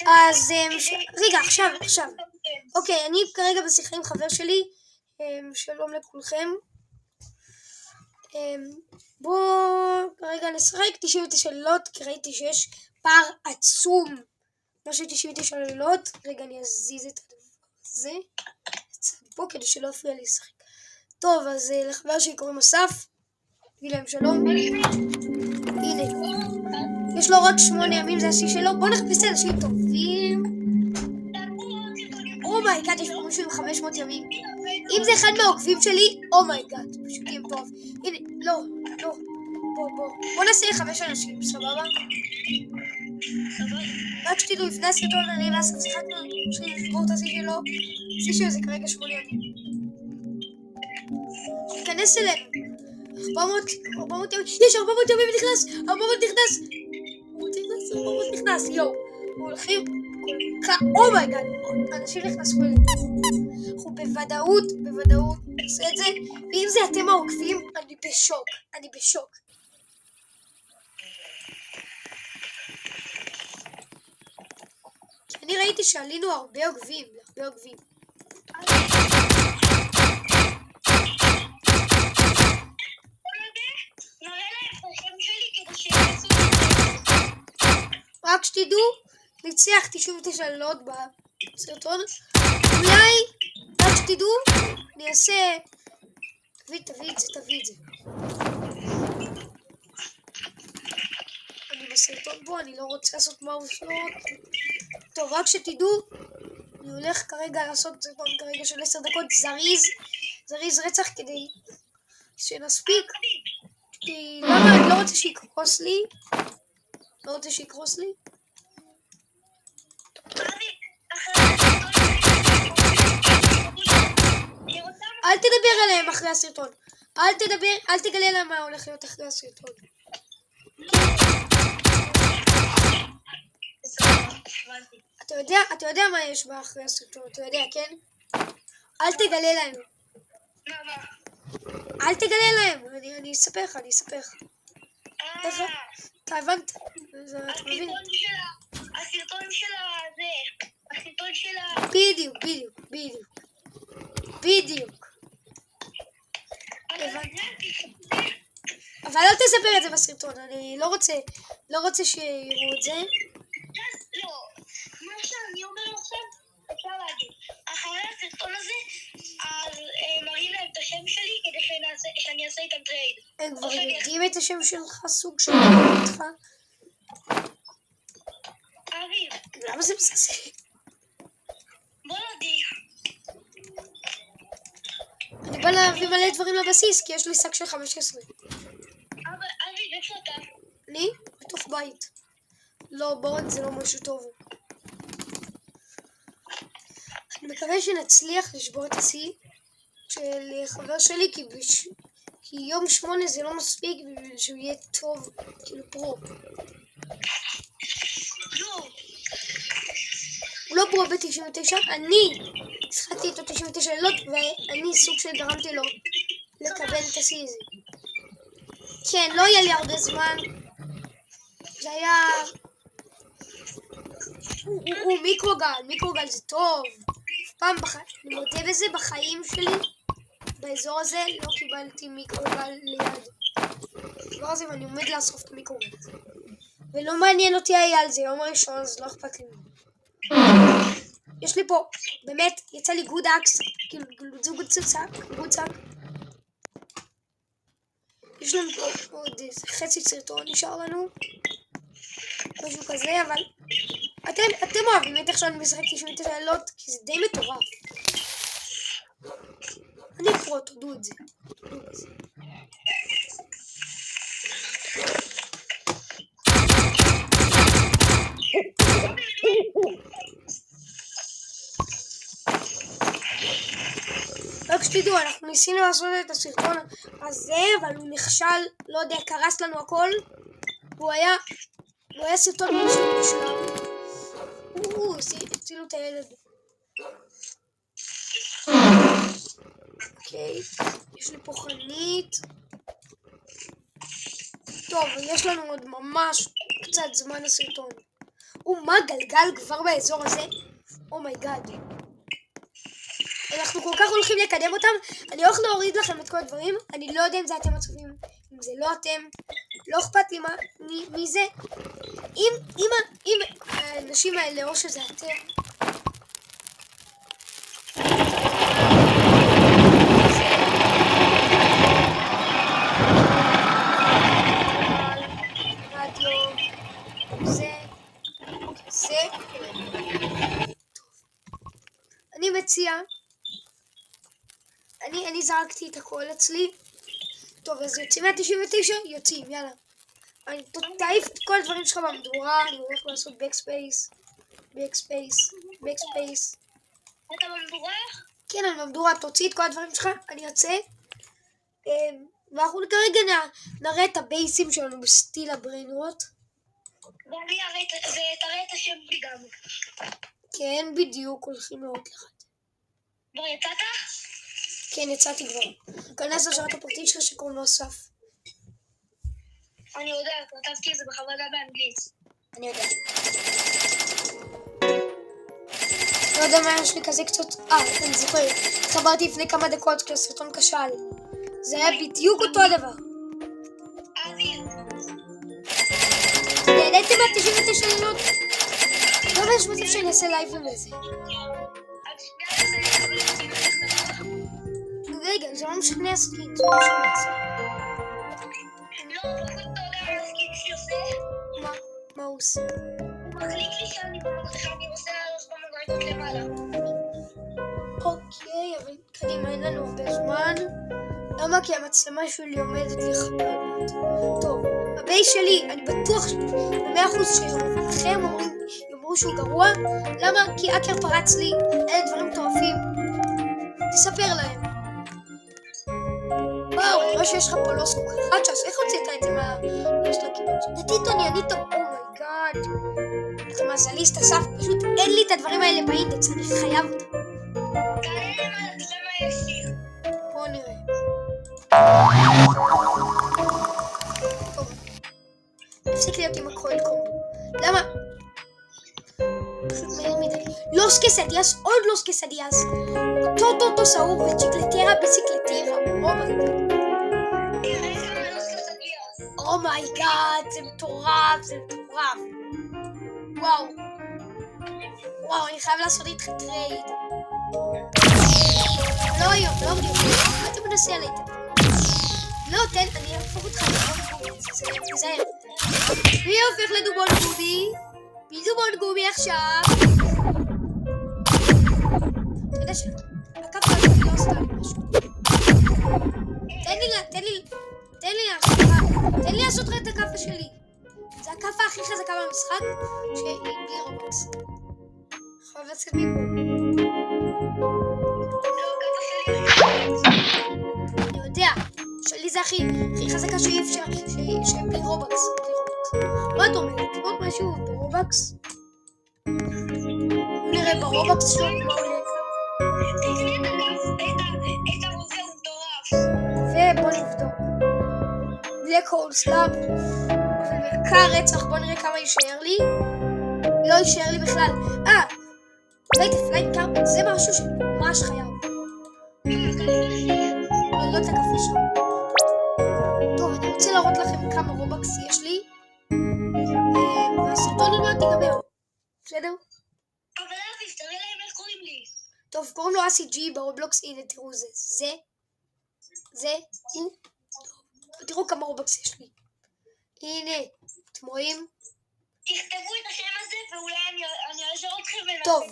אז רגע, עכשיו. אוקיי, אני כרגע בשיחה עם חבר שלי. שלום לכולכם. בואו כרגע נשחק 99 לילות, כי ראיתי שיש פער עצום. משהו 99 לילות. רגע, אני אזיז את הדבר הזה פה כדי שלא יפריע לי לשחק. טוב, אז לחבר שלי קוראים אסף. תגיד להם שלום. הנה, יש לו רק 8 ימים, זה השיא שלו. בואו נחפש אנשים טובים. אומייגאד, יש פה מישהו עם 500 ימים. אם זה אחד מהעוקבים שלי, אומייגאד, פשוט יהיה טוב. הנה, לא. בוא נעשה 5 אנשים, סבבה? רק שתדעו, לפני הסרטון אני ואסף שיחקנו, שלי לשבור את השיא שלו. השיא שלו זה כרגע 8 ימים. תיכנס אלינו. 400 ימים, יש 400 ימים נכנס, 400 נכנס, יואו. הולכים אומייגאד, אנשים נכנסו אלינו. אנחנו בוודאות נעשה את זה, ואם זה אתם העוקבים, אני בשוק. כי אני ראיתי שעלינו הרבה עוקבים. רק שתדעו, ניצח 99 לילות בסרטון. אולי, רק שתדעו, אני אעשה... תביא את זה. אני בסרטון פה, אני לא רוצה לעשות מאוסות. טוב, רק שתדעו, אני הולך כרגע לעשות סרטון כרגע של 10 דקות זריז רצח כדי שנספיק. כי למה? אני לא רוצה שיקרוס לי. אל תדבר עליהם אחרי הסרטון. אל תגלה להם מה הולך להיות אחרי הסרטון. אתה יודע מה יש באחרי הסרטון, אתה יודע, כן? אל תגלה להם. אל תגלה להם, אני אספר לך. אתה הבנת? הסרטון של בדיוק. אבל אל תספר את זה בסרטון, אני לא רוצה שיראו את זה. לא, מה שאני אומר עכשיו, אפשר להגיד. אחרי הסרטון הזה, אז מראים להם את השם שלי כדי שאני אעשה איתם טרייד. הם כבר יודעים את השם שלך, סוג של אותך. אביב. למה זה מסכסה? בוא נדיח. אני בא להביא מלא דברים לבסיס, כי יש לי שק של 15. אבל אביב, איפה אתה? אני? בתוך בית. לא, בורד זה לא משהו טוב. אני מקווה שנצליח לשבור את השיא של חבר שלי, כי יום 8 זה לא מספיק בשביל שהוא יהיה טוב, כאילו פרו. הוא לא פרו ב-99, אני שחקתי איתו 99 לילות, ואני סוג של גרמתי לו לקבל את השיא הזה. כן, לא יהיה לי הרבה זמן. זה היה... הוא מיקרוגל זה טוב. פעם אני מודה בזה, בחיים שלי, באזור הזה, לא קיבלתי מיקרוגל ליד. הדבר הזה, ואני עומד לאסוף את המיקרוגל הזה. ולא מעניין אותי היה על זה, יום הראשון, אז לא אכפת לי. יש לי פה, באמת, יצא לי גוד אקס, כאילו, זוג גוד צק. יש לנו פה עוד חצי סרטון, נשאר לנו. משהו כזה, אבל... אתם אוהבים את איך שאני משחק 99 לילות, כי זה די מטורף. אני פרו, תודו את זה. רק שתדעו, אנחנו ניסינו לעשות את הסרטון הזה, אבל הוא נכשל, לא יודע, קרס לנו הכל. הוא היה סרטון מושלם. הצילו את הילד. אוקיי, יש לי פה חנית. טוב, יש לנו עוד ממש קצת זמן לסרטון. מה גלגל כבר באזור הזה? אומייגאד. אנחנו כל כך הולכים לקדם אותם. אני הולך להוריד לכם את כל הדברים. אני לא יודע אם זה אתם הצופים, אם זה לא אתם. לא אכפת לי מי זה. אם האנשים האלה או שזה אתם. רדיו. זה. אני מציע. אני זרקתי את הכל אצלי. טוב, אז יוצאים מה-99? יוצאים, יאללה. אני תעיף את כל הדברים שלך במדורה, אני הולך לעשות backspace. אתה במדורה? כן, אני במדורה, תוציא את כל הדברים שלך, אני יוצא. ואנחנו כרגע נראה את הבייסים שלנו בסטיל הבריינרוט. ואני תראה את השם שלי גם. כן, בדיוק, הולכים לראות לך. כבר יצאת? כן, יצאתי כבר. כנס לשרת הפרטי שלך שקוראים לו אסף. אני יודע, כתבתי את זה בחוות דעת באנגלית. אני יודע. לא יודע מה יש לי כזה קצת... אני זוכר. התחברתי לפני כמה דקות כשהסרטון כשל. זה היה בדיוק אותו הדבר. נהניתם מה-99 לילות? לא יש מצב שאני אעשה לייבים לזה. רגע, זה לא משנה הסקין. לא, פשוט אתה יודע מה הסקין שלי עושה? מה הוא עושה? הוא מחליק לי שאני עושה במגרדות למעלה. אוקיי, אבל קדימה, אין לנו הרבה זמן. למה? כי המצלמה שלי עומדת לחבר. טוב, הבייס שלי, אני בטוח ב100% שכם יאמרו שהוא גרוע. למה? כי אקר פרץ לי, אלה דברים מטורפים. תספר להם. וואו, אני רואה שיש לך פה לא סקוקרצ'ס, איך הוצאת את זה מה... יש לה קיבוץ? נתיתוני, אני טוב, אומייגאד. אתה מזליסט, אסף, פשוט אין לי את הדברים האלה באינדקס, אני חייב אותם. תעלה למעלה, תראה מה יש לי. בואו נראה. טוב. תפסיק להיות עם הקול קום. למה? פשוט מהיר מדי. לוס קסדיאס, עוד לוס קסדיאס. טוטו סאור וצ'יקלטרה בצ'יקלטרה. אומייגאד, זה מטורף, וואו, אני חייב לעשות איתך טרייד. לא היום, לא בדיוק, מה אתה מנסה עלי? לא, תן, אני אהפוך אותך לדובון גובי, תזהר. מי הופך לדובון גובי? מי דובון גובי עכשיו? אתה יודע שהקפה הזאת לא עשתה לי משהו. תן לי לעשות לך את הקפה שלי. זה הקפה הכי חזקה במשחק, שהיא בלי רובוקס. חייב לצאת מפה. אני יודע, שלי זה הכי חזקה שאי אפשר, שבלי רובוקס. מה את אומרת? עוד משהו ברובוקס? נראה ברובוקס שלו מה עולה. תקנה את הרובה הוא מטורף. ובוא נבדוק. בלק הול סלאב. ומחקר רצח, בוא נראה כמה יישאר לי. לא יישאר לי בכלל. פליין קרפט, זה משהו שממש חייב. לא את הקפה שלך. טוב, אני רוצה להראות לכם כמה רובוקס יש לי. והסרטון עוד מעט ייגמר. בסדר? אבל אביב, תראה להם איך קוראים לי. טוב, קוראים לו אסי ג'י ברובלוקס. הנה, תראו, זה הוא. תראו כמה רובוקס יש לי. הנה, אתם רואים? תכתבו את השם הזה ואולי אני אעזור אתכם. טוב,